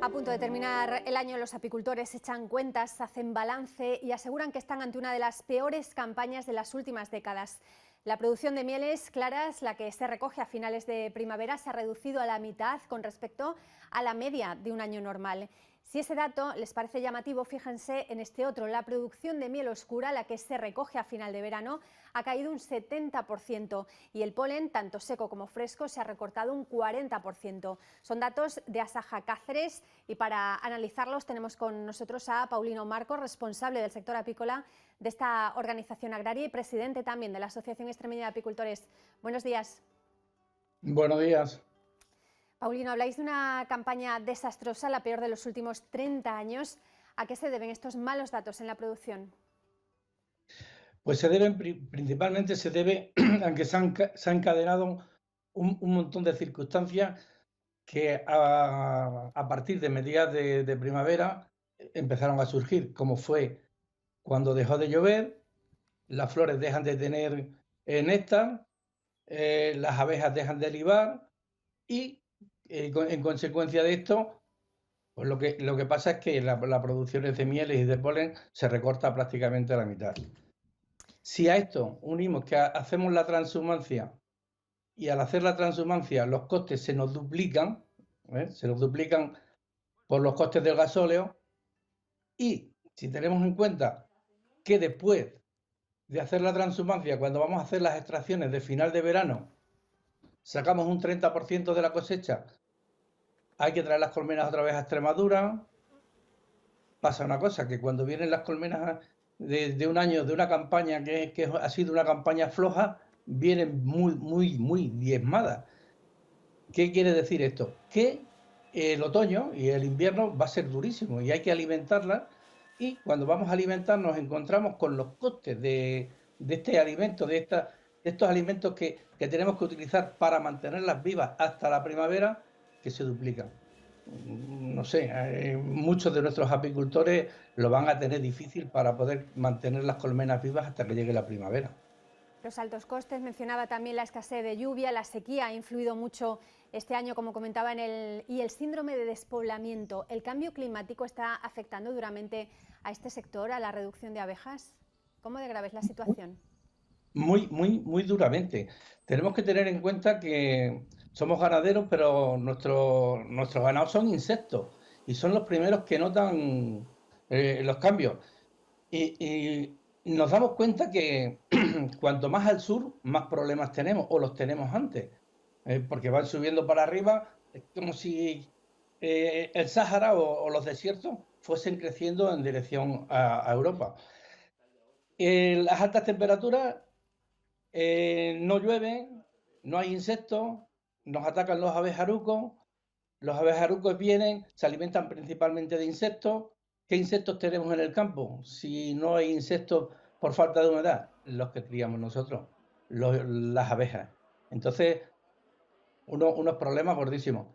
A punto de terminar el año, los apicultores echan cuentas, hacen balance y aseguran que están ante una de las peores campañas de las últimas décadas. La producción de mieles claras, la que se recoge a finales de primavera, se ha reducido a la mitad con respecto a la media de un año normal. Si ese dato les parece llamativo, fíjense en este otro. La producción de miel oscura, la que se recoge a final de verano, ha caído un 70% y el polen, tanto seco como fresco, se ha recortado un 40%. Son datos de Asaja Cáceres y para analizarlos tenemos con nosotros a Paulino Marcos, responsable del sector apícola de esta organización agraria y presidente también de la Asociación Extremeña de Apicultores. Buenos días. Buenos días. Paulino, habláis de una campaña desastrosa, la peor de los últimos 30 años. ¿A qué se deben estos malos datos en la producción? Pues principalmente se debe a que se han encadenado un montón de circunstancias que a partir de mediados de primavera empezaron a surgir, como fue cuando dejó de llover, las flores dejan de tener néctar, las abejas dejan de libar y en consecuencia de esto, pues lo que pasa es que la producción de mieles y de polen se recorta prácticamente a la mitad. Si a esto unimos que hacemos la transhumancia y al hacer la transhumancia los costes se nos duplican por los costes del gasóleo, y si tenemos en cuenta que después de hacer la transhumancia, cuando vamos a hacer las extracciones de final de verano, sacamos un 30% de la cosecha, hay que traer las colmenas otra vez a Extremadura. Pasa una cosa, que cuando vienen las colmenas de un año, de una campaña que ha sido una campaña floja, vienen muy diezmadas. ¿Qué quiere decir esto? Que el otoño y el invierno va a ser durísimo y hay que alimentarlas, y cuando vamos a alimentar nos encontramos con los costes de este alimento, de estos alimentos que tenemos que utilizar para mantenerlas vivas hasta la primavera, que se duplican. No sé, muchos de nuestros apicultores lo van a tener difícil para poder mantener las colmenas vivas hasta que llegue la primavera. Los altos costes, mencionaba también la escasez de lluvia, la sequía ha influido mucho este año, como comentaba, y el síndrome de despoblamiento. ¿El cambio climático está afectando duramente a este sector, a la reducción de abejas? ¿Cómo de grave es la situación? Muy duramente. Tenemos que tener en cuenta que somos ganaderos, pero nuestros ganados son insectos y son los primeros que notan los cambios. Y nos damos cuenta que cuanto más al sur, más problemas tenemos, o los tenemos antes, porque van subiendo para arriba. Es como si el Sáhara o los desiertos fuesen creciendo en dirección a Europa. Las altas temperaturas, no llueve, no hay insectos, nos atacan los abejarucos vienen, se alimentan principalmente de insectos. ¿Qué insectos tenemos en el campo? Si no hay insectos por falta de humedad, los que criamos nosotros, las abejas. Entonces, unos problemas gordísimos.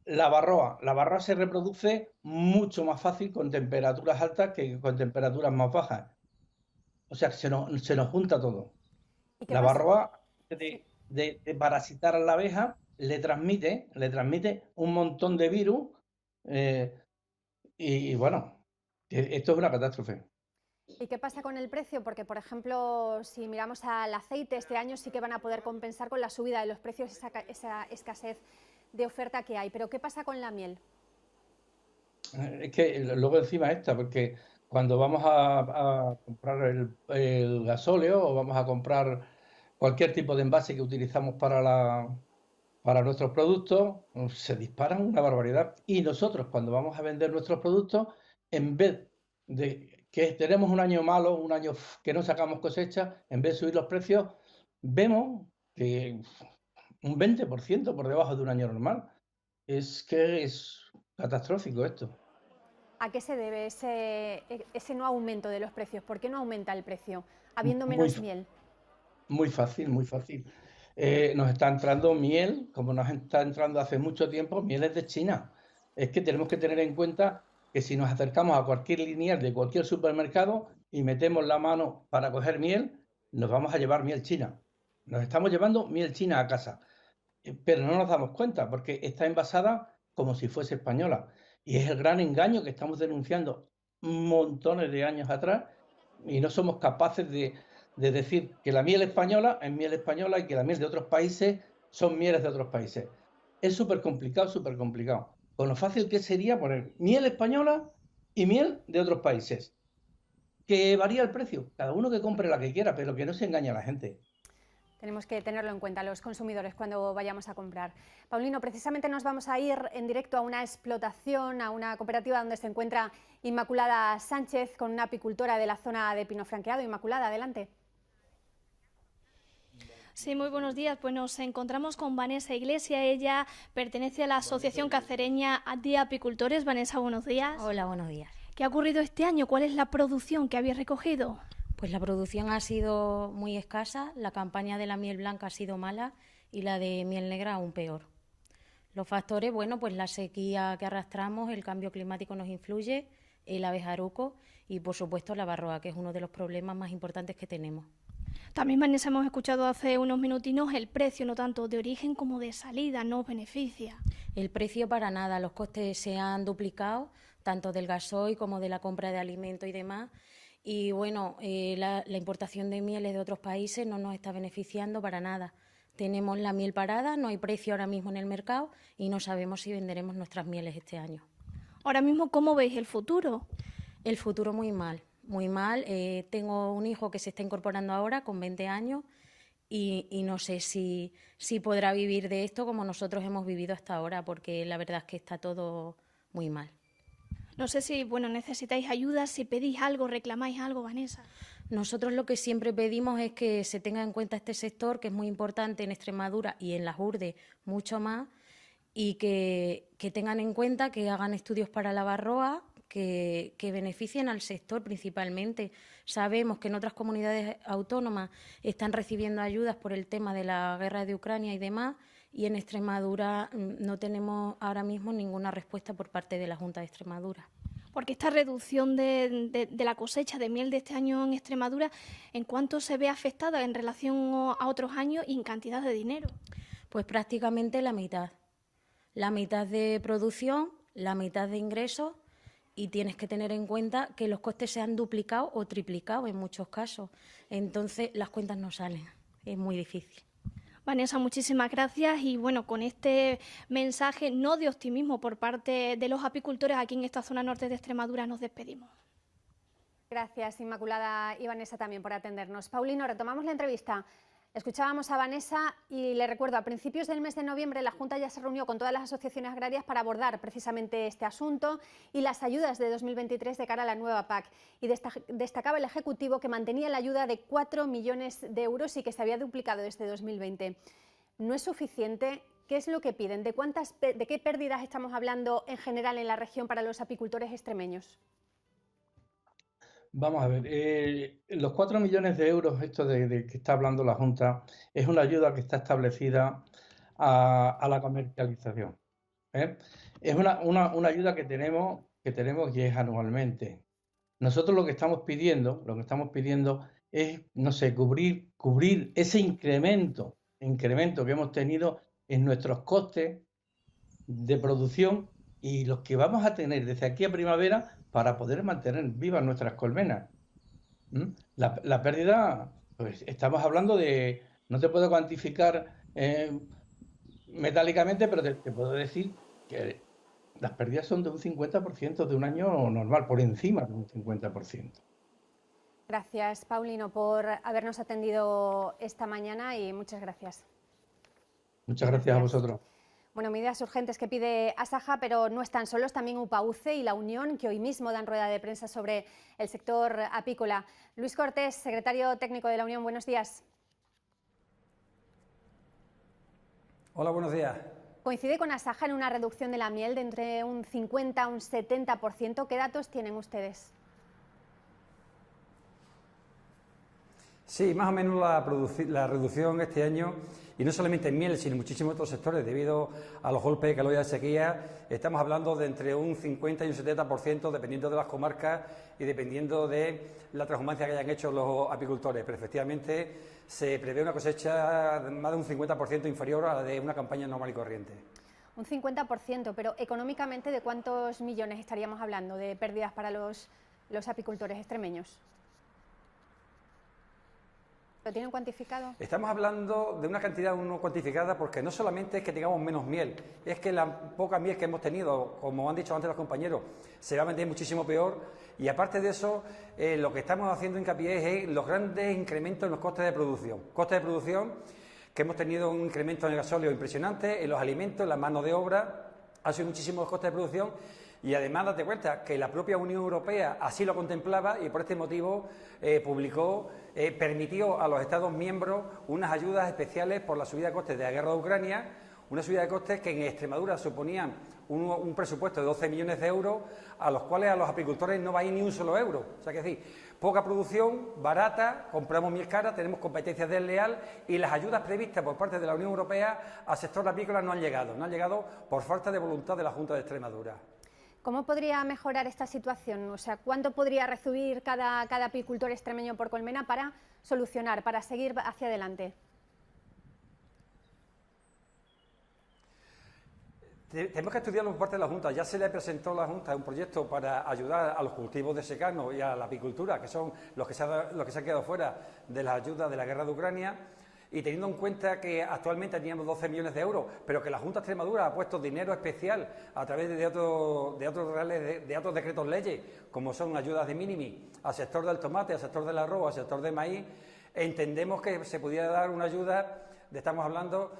La barroa se reproduce mucho más fácil con temperaturas altas que con temperaturas más bajas. O sea, se nos junta todo. ¿Y qué La pasa? barroa, Sí. de parasitar a la abeja, le transmite un montón de virus, eh, y bueno, esto es una catástrofe. ¿Y qué pasa con el precio? Porque, por ejemplo, si miramos al aceite, este año sí que van a poder compensar con la subida de los precios esa escasez de oferta que hay. Pero ¿qué pasa con la miel? Es que luego encima porque cuando vamos a comprar el gasóleo, o vamos a comprar cualquier tipo de envase que utilizamos para nuestros productos, se disparan una barbaridad. Y nosotros, cuando vamos a vender nuestros productos, en vez de que tenemos un año malo, un año que no sacamos cosecha, en vez de subir los precios, vemos que un 20% por debajo de un año normal. Es que es catastrófico esto. ¿A qué se debe ese no aumento de los precios? ¿Por qué no aumenta el precio, habiendo Muy, menos miel? muy fácil, muy fácil. Nos está entrando miel, como nos está entrando hace mucho tiempo, mieles de China. Es que tenemos que tener en cuenta que si nos acercamos a cualquier lineal de cualquier supermercado y metemos la mano para coger miel, nos vamos a llevar miel china. Nos estamos llevando miel china a casa, pero no nos damos cuenta porque está envasada como si fuese española. Y es el gran engaño que estamos denunciando montones de años atrás y no somos capaces de decir que la miel española es miel española y que la miel de otros países son mieles de otros países. Es súper complicado, súper complicado. Con lo fácil que sería poner miel española y miel de otros países. Que varía el precio, cada uno que compre la que quiera, pero que no se engañe a la gente. Tenemos que tenerlo en cuenta los consumidores cuando vayamos a comprar. Paulino, precisamente nos vamos a ir en directo a una explotación, a una cooperativa donde se encuentra Inmaculada Sánchez, con una apicultora de la zona de Pino Franqueado. Inmaculada, adelante. Sí, muy buenos días. Pues nos encontramos con Vanessa Iglesias. Ella pertenece a la Asociación Cacereña de Apicultores. Vanessa, buenos días. Hola, buenos días. ¿Qué ha ocurrido este año? ¿Cuál es la producción que habéis recogido? Pues la producción ha sido muy escasa, la campaña de la miel blanca ha sido mala y la de miel negra aún peor. Los factores, bueno, pues la sequía que arrastramos, el cambio climático nos influye, el abejaruco y, por supuesto, la varroa, que es uno de los problemas más importantes que tenemos. También, Vanessa, hemos escuchado hace unos minutinos el precio, no tanto de origen como de salida, no beneficia. El precio para nada, los costes se han duplicado, tanto del gasoil como de la compra de alimentos y demás. Y bueno, la importación de mieles de otros países no nos está beneficiando para nada. Tenemos la miel parada, no hay precio ahora mismo en el mercado y no sabemos si venderemos nuestras mieles este año. Ahora mismo, ¿cómo veis el futuro? El futuro muy mal, muy mal. Tengo un hijo que se está incorporando ahora con 20 años y no sé si podrá vivir de esto como nosotros hemos vivido hasta ahora, porque la verdad es que está todo muy mal. No sé si necesitáis ayuda, si pedís algo, reclamáis algo, Vanessa. Nosotros lo que siempre pedimos es que se tenga en cuenta este sector, que es muy importante en Extremadura y en las Urdes mucho más, y que tengan en cuenta que hagan estudios para la varroa, que beneficien al sector principalmente. Sabemos que en otras comunidades autónomas están recibiendo ayudas por el tema de la guerra de Ucrania y demás, y en Extremadura no tenemos ahora mismo ninguna respuesta por parte de la Junta de Extremadura. Porque esta reducción de la cosecha de miel de este año en Extremadura, ¿en cuánto se ve afectada en relación a otros años y en cantidad de dinero? Pues prácticamente la mitad. La mitad de producción, la mitad de ingresos, y tienes que tener en cuenta que los costes se han duplicado o triplicado en muchos casos. Entonces las cuentas no salen, es muy difícil. Vanessa, muchísimas gracias y bueno, con este mensaje no de optimismo por parte de los apicultores aquí en esta zona norte de Extremadura nos despedimos. Gracias, Inmaculada y Vanessa también por atendernos. Paulino, retomamos la entrevista. Escuchábamos a Vanessa y le recuerdo, a principios del mes de noviembre la Junta ya se reunió con todas las asociaciones agrarias para abordar precisamente este asunto y las ayudas de 2023 de cara a la nueva PAC. Y destacaba el Ejecutivo que mantenía la ayuda de 4 millones de euros y que se había duplicado desde 2020. ¿No es suficiente? ¿Qué es lo que piden? ¿De qué pérdidas estamos hablando en general en la región para los apicultores extremeños? Vamos a ver, los 4 millones de euros, esto de que está hablando la Junta, es una ayuda que está establecida a la comercialización. Es una ayuda que tenemos y es anualmente. Nosotros lo que estamos pidiendo es, no sé, cubrir ese incremento que hemos tenido en nuestros costes de producción y los que vamos a tener desde aquí a primavera para poder mantener vivas nuestras colmenas. La pérdida, pues estamos hablando de, no te puedo cuantificar metálicamente, pero te puedo decir que las pérdidas son de un 50% de un año normal, por encima de un 50%. Gracias, Paulino, por habernos atendido esta mañana y muchas gracias. Muchas gracias a vosotros. Bueno, medidas urgentes que pide Asaja, pero no están solos, también UPAUCE y La Unión, que hoy mismo dan rueda de prensa sobre el sector apícola. Luis Cortés, secretario técnico de La Unión, buenos días. Hola, buenos días. ¿Coincide con Asaja en una reducción de la miel de entre un 50 a un 70%? ¿Qué datos tienen ustedes? Sí, más o menos la reducción este año, y no solamente en miel, sino en muchísimos otros sectores, debido a los golpes de calor y de sequía, estamos hablando de entre un 50 y un 70%, dependiendo de las comarcas y dependiendo de la transhumancia que hayan hecho los apicultores. Pero efectivamente se prevé una cosecha más de un 50% inferior a la de una campaña normal y corriente. un 50%, pero económicamente, ¿de cuántos millones estaríamos hablando de pérdidas para los apicultores extremeños? ¿Lo tienen cuantificado? Estamos hablando de una cantidad no cuantificada porque no solamente es que tengamos menos miel, es que la poca miel que hemos tenido, como han dicho antes los compañeros, se va a vender muchísimo peor y aparte de eso, lo que estamos haciendo hincapié es los grandes incrementos en los costes de producción. Costes de producción que hemos tenido un incremento en el gasóleo impresionante, en los alimentos, en la mano de obra, ha sido muchísimos costes de producción. Y además, date cuenta que la propia Unión Europea así lo contemplaba y por este motivo permitió a los Estados miembros unas ayudas especiales por la subida de costes de la guerra de Ucrania, una subida de costes que en Extremadura suponían un presupuesto de 12 millones de euros, a los cuales a los apicultores no va a ir ni un solo euro. O sea, que es decir, poca producción, barata, compramos miel cara, tenemos competencia desleal y las ayudas previstas por parte de la Unión Europea al sector apícola no han llegado por falta de voluntad de la Junta de Extremadura. ¿Cómo podría mejorar esta situación? O sea, ¿cuánto podría recibir cada apicultor extremeño por colmena para solucionar, para seguir hacia adelante? Tenemos que estudiarlo por parte de la Junta. Ya se le presentó a la Junta un proyecto para ayudar a los cultivos de secano y a la apicultura, que son los que se han quedado fuera de las ayudas de la guerra de Ucrania. Y teniendo en cuenta que actualmente teníamos 12 millones de euros, pero que la Junta de Extremadura ha puesto dinero especial a través de otros decretos leyes, como son ayudas de mínimi al sector del tomate, al sector del arroz, al sector del maíz, entendemos que se pudiera dar una ayuda, estamos hablando,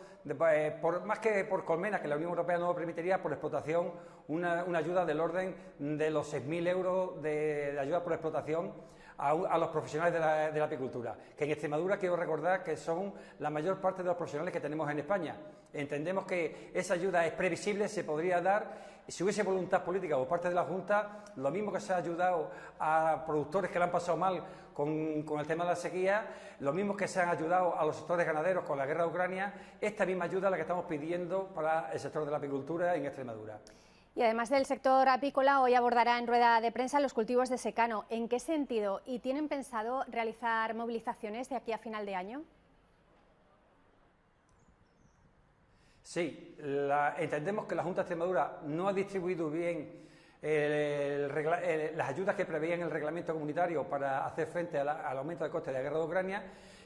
más que por colmena, que la Unión Europea no lo permitiría, por explotación, una ayuda del orden de los 6.000 euros de ayuda por explotación a los profesionales de la apicultura, que en Extremadura quiero recordar que son la mayor parte de los profesionales que tenemos en España. Entendemos que esa ayuda es previsible, se podría dar, si hubiese voluntad política por parte de la Junta, lo mismo que se ha ayudado a productores que lo han pasado mal con el tema de la sequía, lo mismo que se han ayudado a los sectores ganaderos con la guerra de Ucrania, esta misma ayuda es la que estamos pidiendo para el sector de la apicultura en Extremadura. Y además del sector apícola, hoy abordará en rueda de prensa los cultivos de secano. ¿En qué sentido? ¿Y tienen pensado realizar movilizaciones de aquí a final de año? Sí, entendemos que la Junta de Extremadura no ha distribuido bien las ayudas que preveían el reglamento comunitario para hacer frente al aumento de costes de la guerra de Ucrania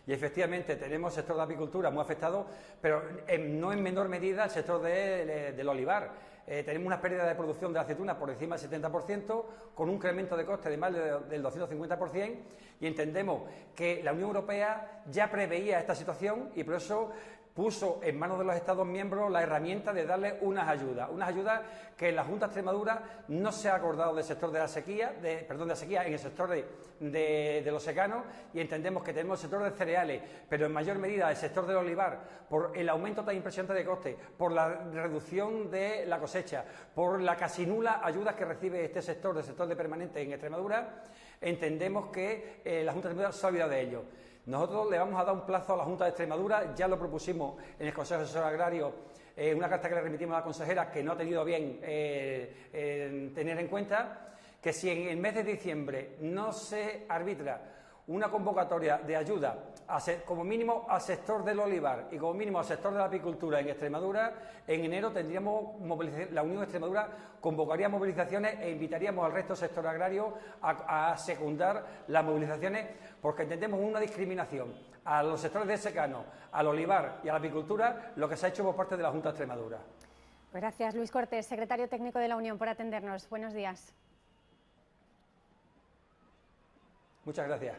y efectivamente tenemos el sector de la apicultura muy afectado, pero no en menor medida el sector del olivar. Tenemos una pérdida de producción de la aceituna por encima del 70%, con un incremento de coste de más del 250%, y entendemos que la Unión Europea ya preveía esta situación y por eso puso en manos de los Estados miembros la herramienta de darle unas ayudas que la Junta de Extremadura no se ha acordado del sector de la sequía, en el sector de los secanos, y entendemos que tenemos el sector de cereales, pero en mayor medida el sector del olivar, por el aumento tan impresionante de coste, por la reducción de la cosecha, por la casi nula ayuda que recibe este sector, del sector de permanente en Extremadura, entendemos que la Junta de Extremadura se ha olvidado de ello. Nosotros le vamos a dar un plazo a la Junta de Extremadura, ya lo propusimos en el Consejo Asesor Agrario, una carta que le remitimos a la consejera que no ha tenido bien tener en cuenta, que si en el mes de diciembre no se arbitra una convocatoria de ayuda, como mínimo al sector del olivar y como mínimo al sector de la apicultura en Extremadura, en enero tendríamos la Unión de Extremadura convocaría movilizaciones e invitaríamos al resto del sector agrario a secundar las movilizaciones, porque entendemos una discriminación a los sectores de secano, al olivar y a la apicultura, lo que se ha hecho por parte de la Junta de Extremadura. Pues gracias, Luis Cortés, secretario técnico de la Unión, por atendernos. Buenos días. Muchas gracias.